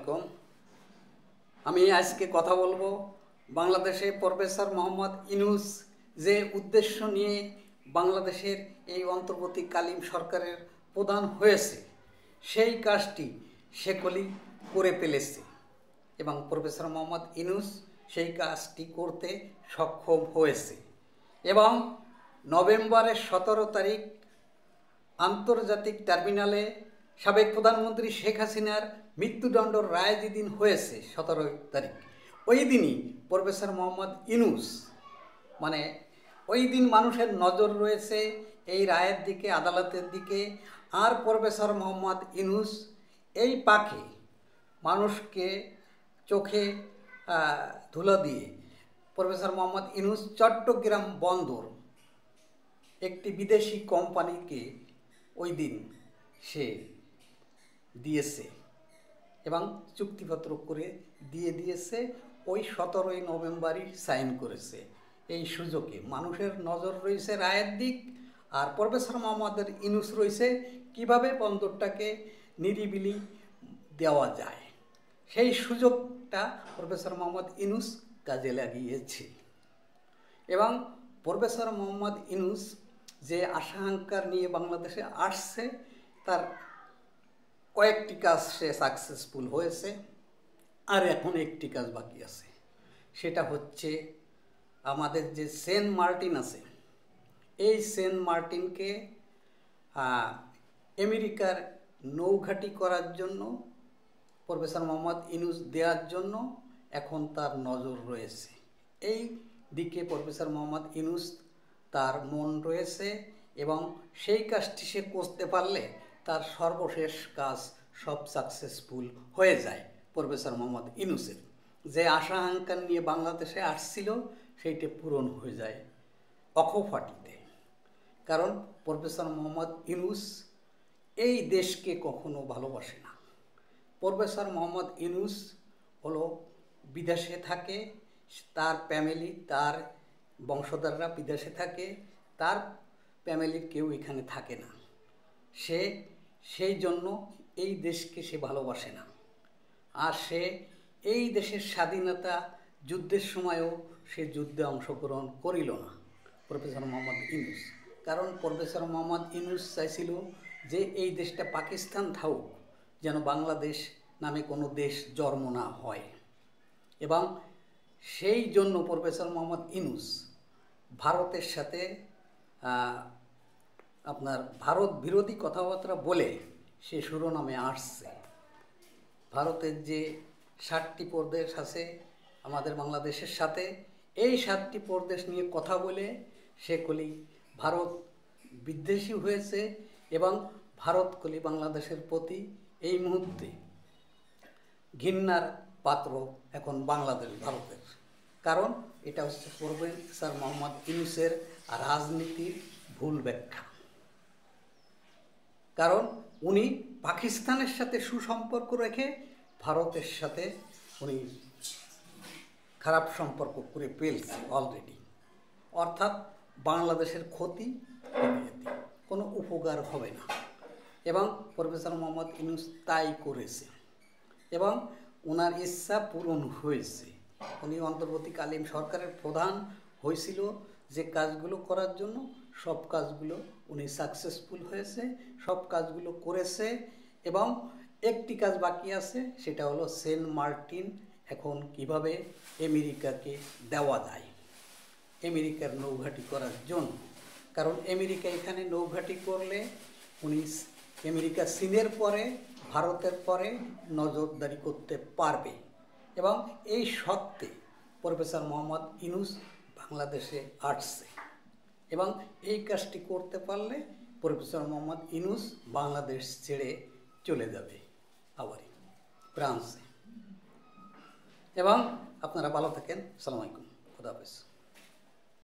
আলাইকুম। আমি আজকে কথা বলবো বাংলাদেশে প্রফেসর মোহাম্মদ ইউনূস যে উদ্দেশ্য নিয়ে বাংলাদেশের এই অন্তর্বর্তীকালীন সরকারের প্রধান হয়েছে সেই কাজটি সেগুলি করে ফেলেছে এবং প্রফেসর মোহাম্মদ ইউনূস সেই কাজটি করতে সক্ষম হয়েছে এবং নভেম্বরের 17 তারিখ আন্তর্জাতিক টার্মিনালে সাবেক প্রধানমন্ত্রী শেখ হাসিনার মৃত্যুদণ্ড রায় যেদিন হয়েছে 17 তারিখ, ওই দিনই প্রফেসর মোহাম্মদ ইউনূস ওই দিন মানুষের নজর রয়েছে এই রায়ের দিকে, আদালতের দিকে। আর প্রফেসর মোহাম্মদ ইউনূস এই পাখে মানুষকে চোখে ধুলো দিয়ে প্রফেসর মোহাম্মদ ইউনূস চট্টগ্রাম বন্দর একটি বিদেশি কোম্পানিকে ওই দিন সে দিয়েছে এবং চুক্তিপত্র করে দিয়েছে। ওই 17 নভেম্বরই সাইন করেছে। এই সুযোগে মানুষের নজর রয়েছে রায়ের দিক, আর প্রফেসর মোহাম্মদ ইউনূস রয়েছে কিভাবে বন্দরটাকে নিরিবিলি দেওয়া যায়। সেই সুযোগটা প্রফেসর মোহাম্মদ ইউনূস কাজে লাগিয়েছে এবং প্রফেসর মোহাম্মদ ইউনূস যে আশা আকাঙ্ক্ষা নিয়ে বাংলাদেশে আসছে তার কয়েকটি কাজ সে সাকসেসফুল হয়েছে, আর এখন একটি কাজ বাকি আছে। সেটা হচ্ছে আমাদের যে সেন্ট মার্টিন আছে, এই সেন্ট মার্টিনকে আমেরিকার নৌঘাঁটি করার জন্য প্রফেসর মোহাম্মদ ইউনূস দেওয়ার জন্য এখন তার নজর রয়েছে। এই দিকে প্রফেসর মোহাম্মদ ইউনূস তার মন রয়েছে এবং সেই কাজটি সে করতে পারলে তার সর্বশেষ কাজ সব সাকসেসফুল হয়ে যায়। প্রফেসর মোহাম্মদ ইউনূসের যে আশা আকাঙ্ক্ষা নিয়ে বাংলাদেশে আসছিল সেইটা পূরণ হয়ে যায় অকোফাটিতে। কারণ প্রফেসর মোহাম্মদ ইউনূস এই দেশকে কখনো ভালোবাসে না। প্রফেসর মোহাম্মদ ইউনূস হলো বিদেশে থাকে, তার ফ্যামিলি, তার বংশধররা বিদেশে থাকে, তার ফ্যামিলির কেউ এখানে থাকে না। সেই জন্য এই দেশকে সে ভালোবাসে না। আর সে এই দেশের স্বাধীনতা যুদ্ধের সময়ও সে যুদ্ধে অংশগ্রহণ করিল না প্রফেসর মোহাম্মদ ইউনূস। কারণ প্রফেসর মোহাম্মদ ইউনূস চাইছিল যে এই দেশটা পাকিস্তান থাকুক, যেন বাংলাদেশ নামে কোনো দেশ জন্ম না হয়। এবং সেই জন্য প্রফেসর মোহাম্মদ ইউনূস ভারতের সাথে ভারত বিরোধী কথাবার্তা বলে সে শিরোনামে আসছে। ভারতের যে 7টি প্রদেশ আছে আমাদের বাংলাদেশের সাথে, এই 7টি প্রদেশ নিয়ে কথা বলে সেগুলি ভারত বিদ্বেষী হয়েছে এবং ভারতগুলি বাংলাদেশের প্রতি এই মুহূর্তে ঘৃণার পাত্র এখন বাংলাদেশ ভারতের। কারণ এটা হচ্ছে প্রফেসর মোহাম্মদ ইউনূসের রাজনীতির ভুল ব্যাখ্যা। কারণ উনি পাকিস্তানের সাথে সুসম্পর্ক রেখে ভারতের সাথে উনি খারাপ সম্পর্ক করে ফেলছে অলরেডি। অর্থাৎ বাংলাদেশের ক্ষতি কোনো উপকার হবে না এবং প্রফেসর মোহাম্মদ ইউনূস তাই করেছে এবং ওনার ইচ্ছা পূরণ হয়েছে। উনি অন্তর্বর্তীকালীন সরকারের প্রধান হয়েছিল যে কাজগুলো করার জন্য, সব কাজগুলো উনি সাকসেসফুল হয়েছে, সব কাজগুলো করেছে এবং একটি কাজ বাকি আছে, সেটা হলো সেন্ট মার্টিন এখন কিভাবে আমেরিকাকে দেওয়া যায় আমেরিকার নৌঘাঁটি করার জন্য। কারণ আমেরিকা এখানে নৌঘাঁটি করলে উনি আমেরিকা চীনের পরে, ভারতের পরে নজরদারি করতে পারবে এবং এই সত্ত্বে প্রফেসর মোহাম্মদ ইউনূস বাংলাদেশে আসছে এবং এই কাজটি করতে পারলে প্রফেসর মোহাম্মদ ইউনূস বাংলাদেশ ছেড়ে চলে যাবে আবারই ফ্রান্সে। এবং আপনারা ভালো থাকেন। আসসালামু আলাইকুম, খুদা হাফেজ।